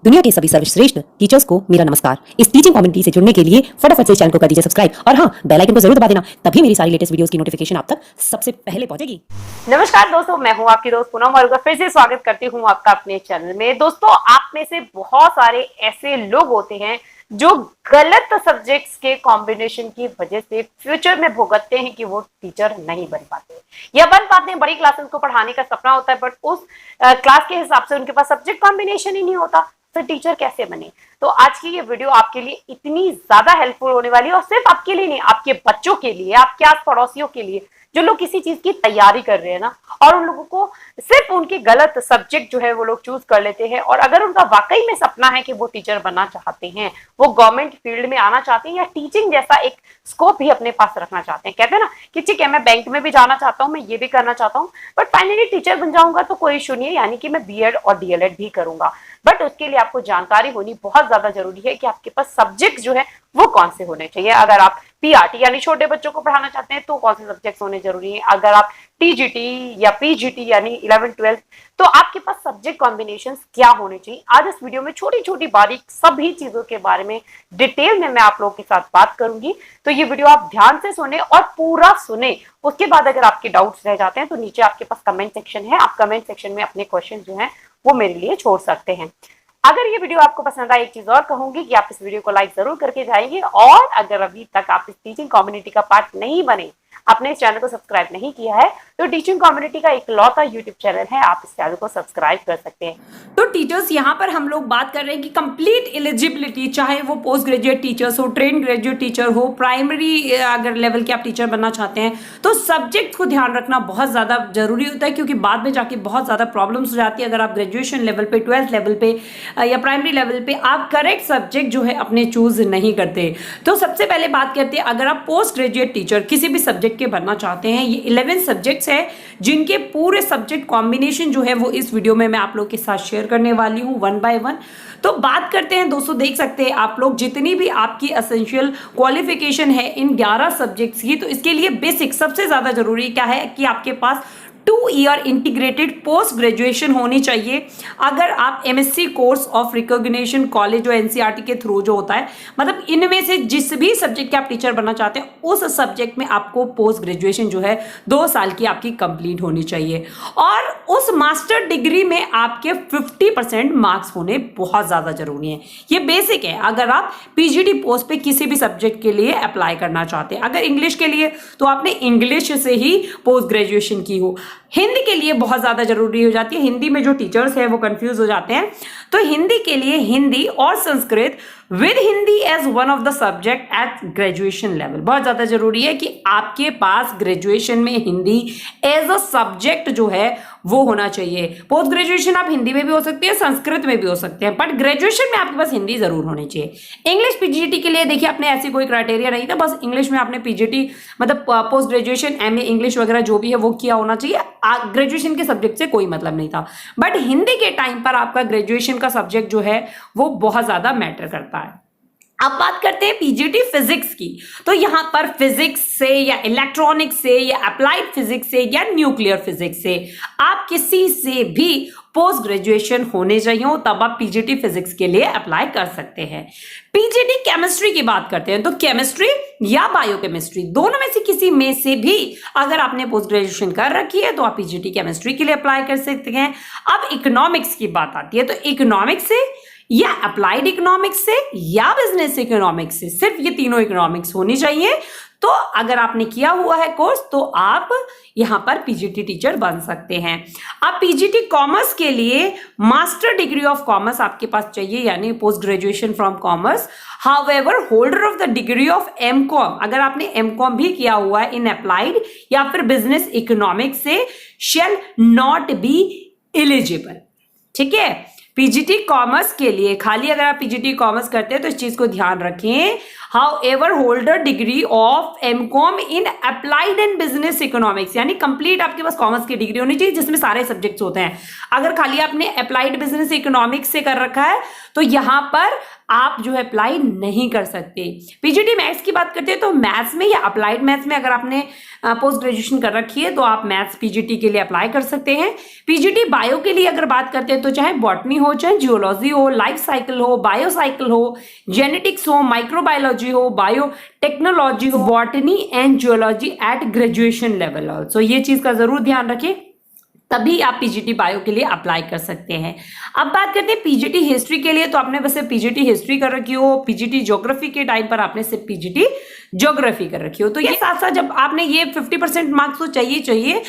दुनिया के सभी सर्वश्रेष्ठ टीचर्स को मेरा नमस्कार। इस टीचिंग कम्युनिटी से जुड़ने के लिए फटाफट से इस चैनल को कर दीजिए सब्सक्राइब और हाँ, बेल आइकन को जरूर दबा देना, तभी मेरी सारी लेटेस्ट वीडियोस की नोटिफिकेशन आप तक सबसे पहले पहुंचेगी। नमस्कार दोस्तों, मैं हूं आपकी दोस्त पूनम और फिर से स्वागत करती हूं आपका अपने चैनल में। दोस्तों, आप में से बहुत सारे ऐसे लोग होते हैं जो गलत सब्जेक्ट्स के कॉम्बिनेशन की वजह से फ्यूचर में भुगतते हैं कि वो टीचर नहीं बन पाते या बन पाते हैं। बड़ी क्लासेस को पढ़ाने का सपना होता है, बट उस क्लास के हिसाब से उनके पास सब्जेक्ट कॉम्बिनेशन ही नहीं होता, फिर टीचर कैसे बने। तो आज की ये वीडियो आपके लिए इतनी ज्यादा हेल्पफुल होने वाली है, और सिर्फ आपके लिए नहीं, आपके बच्चों के लिए, आपके आस पड़ोसियों के लिए, जो लोग किसी चीज की तैयारी कर रहे हैं ना, और उन लोगों को सिर्फ उनके गलत सब्जेक्ट जो है वो लोग चूज कर लेते हैं, और अगर उनका वाकई में सपना है कि वो टीचर बनना चाहते हैं, वो गवर्नमेंट फील्ड में आना चाहते हैं, या टीचिंग जैसा एक स्कोप भी अपने पास रखना चाहते हैं। कहते हैं ना कि ठीक है, मैं बैंक में भी जाना चाहता हूँ, मैं ये भी करना चाहता हूँ, बट फाइनली टीचर बन जाऊंगा तो कोई इशू नहीं है, यानी कि मैं बीएड और डीएलएड भी करूंगा। बट उसके लिए आपको जानकारी होनी बहुत ज्यादा जरूरी है कि आपके पास सब्जेक्ट जो है वो कौन से होने चाहिए। अगर आप पीआरटी यानी छोटे बच्चों को पढ़ाना चाहते हैं तो कौन से सब्जेक्ट्स होने जरूरी है। अगर आप टीजीटी या पीजीटी यानी 11-12, तो आपके पास सब्जेक्ट कॉम्बिनेशंस क्या होने चाहिए। आज इस वीडियो में छोटी छोटी बारीक सभी चीजों के बारे में डिटेल में मैं आप लोगों के साथ बात करूंगी। तो ये वीडियो आप ध्यान से सुने और पूरा सुने। उसके बाद अगर आपके डाउट्स रह जाते हैं तो नीचे आपके पास कमेंट सेक्शन है, आप कमेंट सेक्शन में अपने क्वेश्चन जो है वो मेरे लिए छोड़ सकते हैं। अगर ये वीडियो आपको पसंद आए, एक चीज और कहूंगी कि आप इस वीडियो को लाइक जरूर करके जाएंगे, और अगर अभी तक आप इस टीचिंग कम्युनिटी का पार्ट नहीं बने, आपने इस चैनल को सब्सक्राइब नहीं किया है, तो टीचिंग कम्युनिटी का इकलौता यूट्यूब चैनल है, आप इस चैनल को सब्सक्राइब कर सकते हैं। तो टीचर्स, यहाँ पर हम लोग बात कर रहे हैं कि कंप्लीट एलिजिबिलिटी, चाहे वो पोस्ट ग्रेजुएट टीचर्स हो, ट्रेन ग्रेजुएट टीचर हो, प्राइमरी अगर लेवल के आप टीचर बनना चाहते हैं, तो सब्जेक्ट को ध्यान रखना बहुत ज़्यादा जरूरी होता है, क्योंकि बाद में जाके बहुत ज़्यादा प्रॉब्लम्स हो जाती है अगर आप ग्रेजुएशन लेवल पे, 12th लेवल पे या प्राइमरी लेवल पे आप करेक्ट सब्जेक्ट जो है अपने चूज नहीं करते। तो सबसे पहले बात करते हैं, अगर आप पोस्ट ग्रेजुएट टीचर किसी भी सब्जेक्ट के बनना चाहते हैं, ये 11 सब्जेक्ट्स है जिनके पूरे सब्जेक्ट कॉम्बिनेशन जो है वो इस वीडियो में मैं आप लोग के साथ शेयर करने वाली हूं 1 by 1। तो बात करते हैं दोस्तों, देख सकते हैं आप लोग जितनी भी आपकी एसेंशियल क्वालिफिकेशन है इन 11 सब्जेक्ट्स की, तो इसके लिए बेसिक सबसे ज्यादा जरूरी क्या है कि आपके पास 2 ईयर इंटीग्रेटेड पोस्ट ग्रेजुएशन होनी चाहिए। अगर आप MSc course of recognition college और एनसीईआरटी के थ्रू जो होता है, मतलब इनमें से जिस भी सब्जेक्ट के आप टीचर बनना चाहते हैं, उस सब्जेक्ट में आपको पोस्ट ग्रेजुएशन जो है 2 साल की आपकी कंप्लीट होनी चाहिए, और उस मास्टर डिग्री में आपके 50% मार्क्स होने बहुत ज्यादा जरूरी है। ये बेसिक है अगर आप पीजीटी पोस्ट पे किसी भी सब्जेक्ट के लिए अप्लाई करना चाहते हैं। अगर इंग्लिश के लिए तो आपने इंग्लिश से ही पोस्ट ग्रेजुएशन की हो। हिंदी के लिए बहुत ज्यादा जरूरी हो जाती है, हिंदी में जो टीचर्स हैं वो कंफ्यूज हो जाते हैं, तो हिंदी के लिए हिंदी और Sanskrit with Hindi as one of the subject at graduation level. बहुत ज्यादा जरूरी है कि आपके पास ग्रेजुएशन में हिंदी एज अ सब्जेक्ट जो है वो होना चाहिए। पोस्ट ग्रेजुएशन आप हिंदी में भी हो सकती है, संस्कृत में भी हो सकते हैं, बट ग्रेजुएशन में आपके पास हिंदी जरूर होनी चाहिए। इंग्लिश पीजीटी के लिए देखिए, आपने ऐसी कोई क्राइटेरिया नहीं था, बस इंग्लिश में आपने पीजीटी मतलब पोस्ट ग्रेजुएशन एमए इंग्लिश वगैरह जो भी है वो किया होना चाहिए, ग्रेजुएशन के सब्जेक्ट से कोई मतलब नहीं था। बट हिंदी के टाइम पर आपका ग्रेजुएशन का सब्जेक्ट जो है वो बहुत ज्यादा मैटर करता है। अब बात करते हैं पीजीटी फिजिक्स की, तो यहां पर फिजिक्स से या इलेक्ट्रॉनिक्स से या अप्लाइड फिजिक्स से या न्यूक्लियर फिजिक्स से आप किसी से भी पोस्ट ग्रेजुएशन होने चाहिए, तब आप पीजीटी फिजिक्स के लिए अप्लाई कर सकते हैं। पीजीटी केमिस्ट्री की बात करते हैं, तो केमिस्ट्री या बायोकेमिस्ट्री दोनों में से किसी में से भी अगर आपने पोस्ट ग्रेजुएशन कर रखी है तो आप पीजीटी केमिस्ट्री के लिए अप्लाई कर सकते हैं। अब इकोनॉमिक्स की बात आती है, तो इकोनॉमिक्स से या अप्लाइड इकोनॉमिक्स से या बिजनेस इकोनॉमिक्स से, सिर्फ ये तीनों इकोनॉमिक्स होनी चाहिए। तो अगर आपने किया हुआ है कोर्स तो आप यहां पर पीजीटी टीचर बन सकते हैं। अब पीजीटी कॉमर्स के लिए मास्टर डिग्री ऑफ कॉमर्स आपके पास चाहिए, यानी post graduation from commerce. However holder of the degree of MCom, अगर आपने एमकॉम भी किया हुआ है इन अप्लाइड या फिर बिजनेस इकोनॉमिक्स से, शेल नॉट बी एलिजिबल। ठीक है, पीजीटी कॉमर्स के लिए खाली अगर आप पीजीटी कॉमर्स करते हैं तो इस चीज को ध्यान रखें। However holder degree of MCom in applied and business economics, यानी कंप्लीट आपके पास कॉमर्स की डिग्री होनी चाहिए जिसमें सारे सब्जेक्ट्स होते हैं। अगर खाली आपने अप्लाइड बिजनेस इकोनॉमिक्स से कर रखा है तो यहां पर आप जो है अप्लाई नहीं कर सकते। पीजीटी मैथ्स की बात करते हैं तो मैथ्स में या अप्लाइड मैथ्स में अगर आपने पोस्ट ग्रेजुएशन कर रखी है तो आप मैथ्स पीजीटी के लिए अप्लाई कर सकते हैं। पीजीटी बायो के लिए अगर बात करते हैं तो चाहे बॉटनी हो, चाहे जियोलॉजी हो, लाइफ साइकिल हो, बायोसाइकिल हो, जेनेटिक्स हो, माइक्रोबायोलॉजी हो, बायो टेक्नोलॉजी हो, botany and geology at graduation level also, ये चीज का जरूर ध्यान रखें, तभी आप पीजीटी बायो के लिए अप्लाई कर सकते हैं। अब बात करते हैं पीजीटी हिस्ट्री के लिए, तो आपने बस पीजीटी हिस्ट्री कर रखी हो, पीजीटी ज्योग्राफी के टाइम पर आपने सिर्फ पीजीटी ज्योग्राफी कर रखी हो, तो ये साथ साथ जब आपने ये 50% मार्क्स तो चाहिए,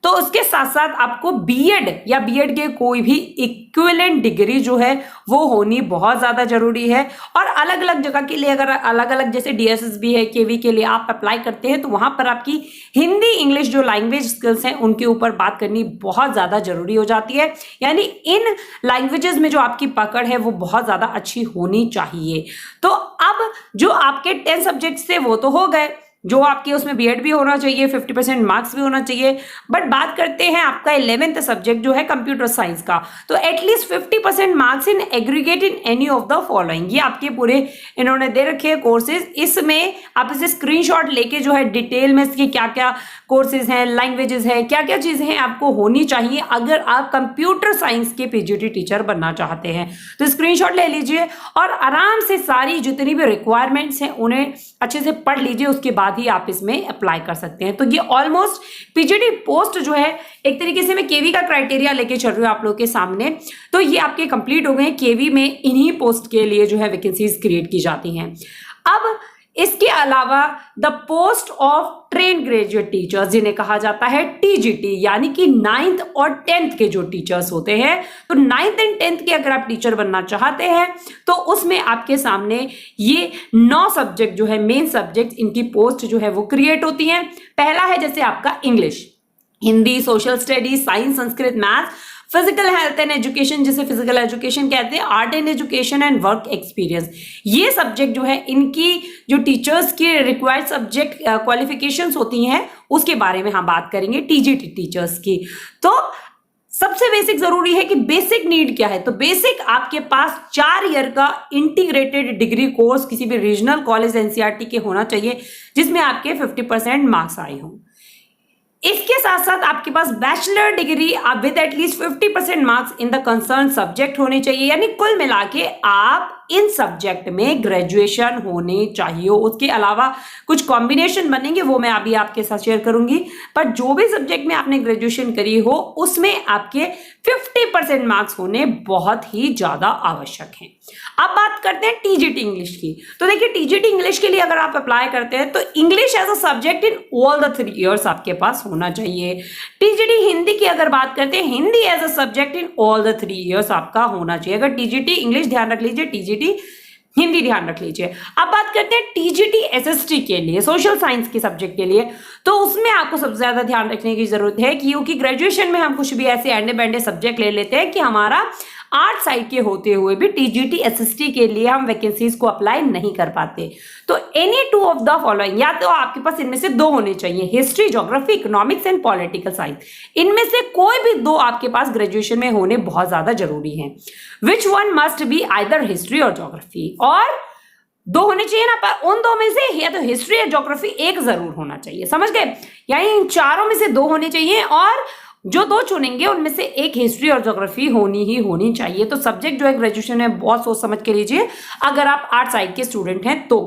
तो उसके साथ साथ आपको बीएड या बीएड के कोई भी इक्विवेलेंट डिग्री जो है वो होनी बहुत ज्यादा जरूरी है। और अलग अलग जगह के लिए अगर अलग अलग जैसे डीएसएसबी है, केवी के लिए आप अप्लाई करते हैं तो वहां पर आपकी हिंदी इंग्लिश जो लैंग्वेज स्किल्स हैं उनके ऊपर बात करनी बहुत ज्यादा जरूरी हो जाती है, यानी इन लैंग्वेजेस में जो आपकी पकड़ है वो बहुत ज्यादा अच्छी होनी चाहिए। तो अब जो आपके 10 सब्जेक्ट्स थे वो तो हो गए, जो आपके उसमें बीएड भी होना चाहिए, 50% मार्क्स भी होना चाहिए, बट बात करते हैं आपका 11th सब्जेक्ट जो है कंप्यूटर साइंस का, तो at least 50% marks in aggregate in any of the following, ये आपके पूरे इन्होंने दे रखे हैं कोर्सेज। इसमें आप इसे स्क्रीनशॉट लेके जो है डिटेल में इसके क्या क्या कोर्सेज हैं, लैंग्वेजेस हैं, क्या क्या चीजें हैं आपको होनी चाहिए अगर आप कंप्यूटर साइंस के पीजीटी टीचर बनना चाहते हैं, तो स्क्रीनशॉट ले लीजिए और आराम से सारी जितनी भी रिक्वायरमेंट्स हैं उन्हें अच्छे से पढ़ लीजिए, उसके बाद ही आप इसमें अप्लाई कर सकते हैं। तो ये ऑलमोस्ट पीजीटी पोस्ट जो है एक तरीके से मैं केवी का क्राइटेरिया लेके चल रही हूं आप लोगों के सामने, तो ये आपके कंप्लीट हो गए। केवी में इन्हीं पोस्ट के लिए जो है वैकेंसीज क्रिएट की जाती हैं। अब इसके अलावा the post of train graduate teachers जिन्हें कहा जाता है टीजीटी, यानी कि 9th और 10th के जो टीचर्स होते हैं, तो 9th एंड 10th के अगर आप टीचर बनना चाहते हैं तो उसमें आपके सामने ये 9 सब्जेक्ट जो है मेन सब्जेक्ट, इनकी पोस्ट जो है वो क्रिएट होती हैं। पहला है जैसे आपका English, Hindi, social studies, science, Sanskrit, math, physical health and education जिसे फिजिकल एजुकेशन कहते हैं, art and education and work experience, ये सब्जेक्ट जो है इनकी जो टीचर्स की रिक्वायर्ड सब्जेक्ट क्वालिफिकेशंस होती हैं उसके बारे में हम बात करेंगे टीजीटी टीचर्स की। तो सबसे बेसिक जरूरी है कि बेसिक नीड क्या है, तो बेसिक आपके पास 4 ईयर का इंटीग्रेटेड डिग्री कोर्स किसी भी रीजनल कॉलेज एनसीईआरटी के होना चाहिए जिसमें आपके 50% मार्क्स आए हों। इसके साथ साथ आपके पास bachelor degree with at least 50% marks in the concern subject होने चाहिए, यानी कुल मिला के आप इन सब्जेक्ट में ग्रेजुएशन होने चाहिए। उसके अलावा कुछ कॉम्बिनेशन बनेंगे वो मैं अभी आपके साथ शेयर करूंगी, पर जो भी सब्जेक्ट में आपने ग्रेजुएशन करी हो उसमें आपके 50% मार्क्स होने बहुत ही ज्यादा आवश्यक हैं। अब बात करते हैं टीजीटी इंग्लिश की, तो देखिए टीजीटी इंग्लिश के लिए अगर आप अप्लाई करते हैं तो English as a subject in all the 3 years आपके पास होना चाहिए। टीजीटी हिंदी की अगर बात करते हैं, Hindi as a subject in all the 3 years आपका होना चाहिए। अगर टीजीटी इंग्लिश ध्यान रख लीजिए, टीजीटी हिंदी ध्यान रख लीजिए। अब बात करते हैं टीजीटी एसएसटी के लिए, सोशल साइंस के सब्जेक्ट के लिए, तो उसमें आपको सबसे ज्यादा ध्यान रखने की जरूरत है क्योंकि ग्रेजुएशन में हम कुछ भी ऐसे एंडे बैंडे सब्जेक्ट ले लेते हैं कि हमारा आर्ट साइड के होते हुए भी टीजीटी एसएसटी के लिए हम वैकेंसीज को अप्लाई नहीं कर पाते। तो एनी 2 ऑफ द फॉलोइंग, या तो आपके पास इनमें से 2 होने चाहिए, history, geography, economics and political science, इनमें से कोई भी 2 आपके पास ग्रेजुएशन में होने बहुत ज्यादा जरूरी है। विच one must be either history और ज्योग्राफी, और 2 होने चाहिए ना, पर उन 2 में से या तो हिस्ट्री या ज्योग्राफी एक जरूर होना चाहिए, समझ गए? यानी इन चारों में से 2 होने चाहिए और जो 2 चुनेंगे उनमें से एक हिस्ट्री और ज्योग्राफी होनी ही होनी चाहिए। तो सब्जेक्ट जो है ग्रेजुएशन में बहुत सोच समझ के लीजिए अगर आप आर्ट साइड के स्टूडेंट हैं तो।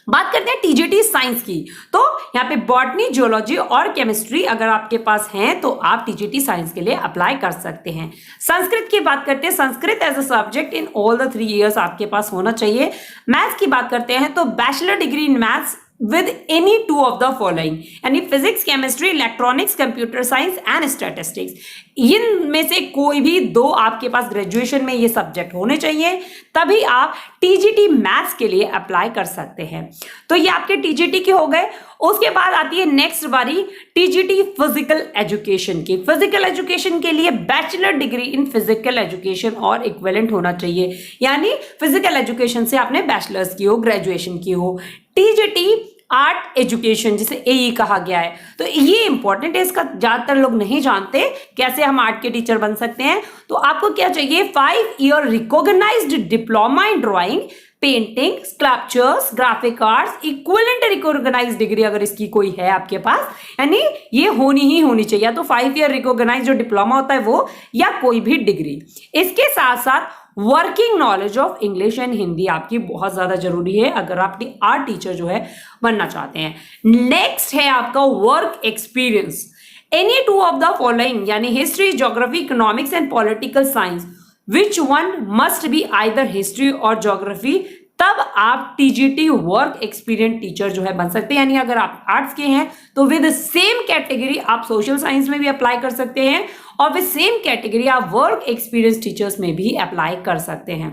बात करते हैं टीजीटी साइंस की, तो यहाँ पे बॉटनी, जियोलॉजी और केमिस्ट्री अगर आपके पास हैं तो आप टीजीटी साइंस के लिए अप्लाई कर सकते हैं। संस्कृत की बात करते हैं, Sanskrit as a subject in all the 3 years आपके पास होना चाहिए। मैथ्स की बात करते हैं तो bachelor degree in maths with any 2 of the following, यानी physics, chemistry, electronics, computer science and statistics, इनमें से कोई भी 2 आपके पास ग्रेजुएशन में ये सब्जेक्ट होने चाहिए, तभी आप टीजीटी मैथ्स के लिए अप्लाई कर सकते हैं। तो ये आपके टीजीटी के हो गए। उसके बाद आती है नेक्स्ट बारी टीजीटी फिजिकल एजुकेशन की। फिजिकल एजुकेशन के लिए bachelor degree in physical education और इक्विवेलेंट होना चाहिए, यानी फिजिकल एजुकेशन से आपने बैचलर्स की हो, ग्रेजुएशन की हो। टीजीटी आर्ट एजुकेशन, जिसे एई कहा गया है। तो ये इंपॉर्टेंट है, इसका ज्यादातर लोग नहीं जानते कैसे हम आर्ट के टीचर बन सकते हैं। तो आपको क्या चाहिए, 5 year recognised diploma in drawing, painting, sculptures, graphic arts, equivalent recognised degree अगर इसकी कोई है आपके पास, यानी ये होनी ही होनी चाहिए, या तो 5 ईयर रिकॉग्नाइज्ड जो डिप्लोमा होता है वो, या कोई भी डिग्री। इसके साथ साथ working knowledge of English and Hindi आपकी बहुत ज्यादा जरूरी है अगर आप आर्ट टीचर जो है बनना चाहते हैं। नेक्स्ट है आपका work experience. Any 2 of the following, यानी history, geography, economics and political science, which one must be either history और ज्योग्राफी, तब आप टीजीटी वर्क एक्सपीरियंस टीचर जो है बन सकते हैं। यानी अगर आप आर्ट्स के हैं तो विद सेम कैटेगरी आप सोशल साइंस में भी अप्लाई कर सकते हैं, और विद सेम कैटेगरी आप वर्क एक्सपीरियंस टीचर्स में भी अप्लाई कर सकते हैं।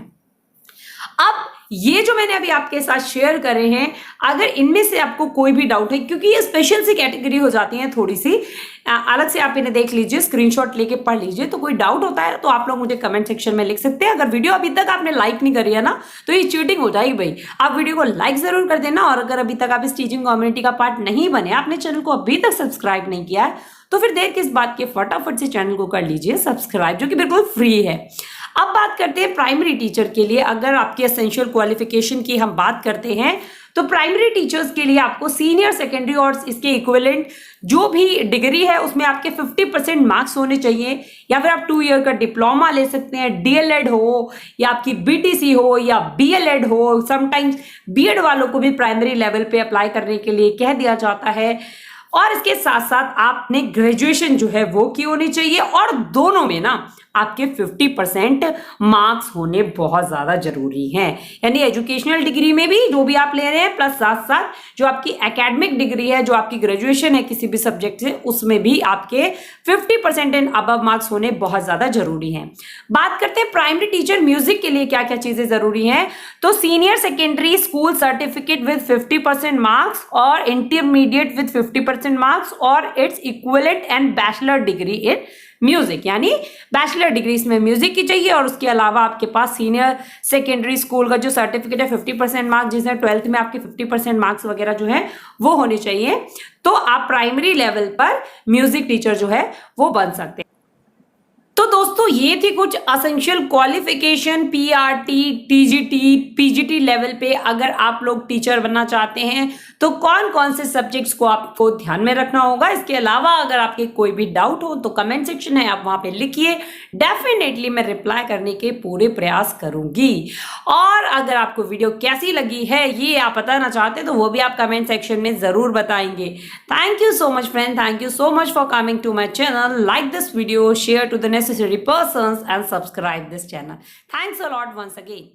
अब ये जो मैंने अभी आपके साथ शेयर करे हैं, अगर इनमें से आपको कोई भी डाउट है, क्योंकि ये स्पेशल सी कैटेगरी हो जाती है, थोड़ी सी अलग से आप इन्हें देख लीजिए, स्क्रीनशॉट लेके पढ़ लीजिए, तो कोई डाउट होता है तो आप लोग मुझे कमेंट सेक्शन में लिख सकते हैं। अगर वीडियो अभी तक आपने लाइक नहीं करी है ना, तो ये चीटिंग हो जाएगी भाई। आप वीडियो को लाइक जरूर कर देना, और अगर अभी तक आप इस टीचिंग कम्युनिटी का पार्ट नहीं बने, आपने चैनल को अभी तक सब्सक्राइब नहीं किया है, तो फिर देर किस बात के, फटाफट से चैनल को कर लीजिए सब्सक्राइब, जो कि बिल्कुल फ्री है। अब बात करते हैं प्राइमरी टीचर के लिए। अगर आपकी एसेंशियल क्वालिफिकेशन की हम बात करते हैं, तो प्राइमरी टीचर्स के लिए आपको सीनियर सेकेंडरी और इसके इक्विवेलेंट जो भी डिग्री है उसमें आपके 50% मार्क्स होने चाहिए, या फिर आप 2 ईयर का डिप्लोमा ले सकते हैं, डीएलएड हो या आपकी बीटीसी हो या बीएलएड हो। समटाइम्स बीएड वालों को भी प्राइमरी लेवल पे अप्लाई करने के लिए कह दिया जाता है। और इसके साथ साथ आपने ग्रेजुएशन जो है वो की होनी चाहिए, और दोनों में ना आपके 50% मार्क्स होने बहुत ज्यादा जरूरी हैं। यानी एजुकेशनल डिग्री में भी जो भी आप ले रहे हैं, प्लस साथ साथ जो आपकी एकेडमिक डिग्री है, जो आपकी ग्रेजुएशन है किसी भी सब्जेक्ट से, उसमें भी आपके 50% एंड अबव मार्क्स होने बहुत ज्यादा जरूरी हैं। बात करते हैं प्राइमरी टीचर म्यूजिक के लिए क्या क्या चीजें जरूरी हैं। तो senior secondary school certificate with 50% marks, और इंटरमीडिएट विद 50% मार्क्स, और its equivalent and bachelor degree in music, यानी बैचलर डिग्री इसमें म्यूजिक की चाहिए। और उसके अलावा आपके पास सीनियर सेकेंडरी स्कूल का जो सर्टिफिकेट है 50% मार्क्स, जिसमें 12th में आपके 50% मार्क्स वगैरह जो है वो होने चाहिए, तो आप प्राइमरी लेवल पर म्यूजिक टीचर जो है वो बन सकते हैं। तो दोस्तों ये थी कुछ essential qualification PRT, TGT, PGT level पे अगर आप लोग टीचर बनना चाहते हैं तो कौन कौन से सब्जेक्ट्स को आपको ध्यान में रखना होगा। इसके अलावा अगर आपके कोई भी डाउट हो तो कमेंट सेक्शन है, आप वहां पे लिखिए, डेफिनेटली मैं रिप्लाई करने के पूरे प्रयास करूंगी। और अगर आपको वीडियो कैसी लगी है ये आप बताना चाहते हैं तो वो भी आप कमेंट सेक्शन में जरूर बताएंगे। Thank you so much friend, thank you so much for coming to my channel. Like this video, share to the necessary persons and subscribe this channel. Thanks a lot once again.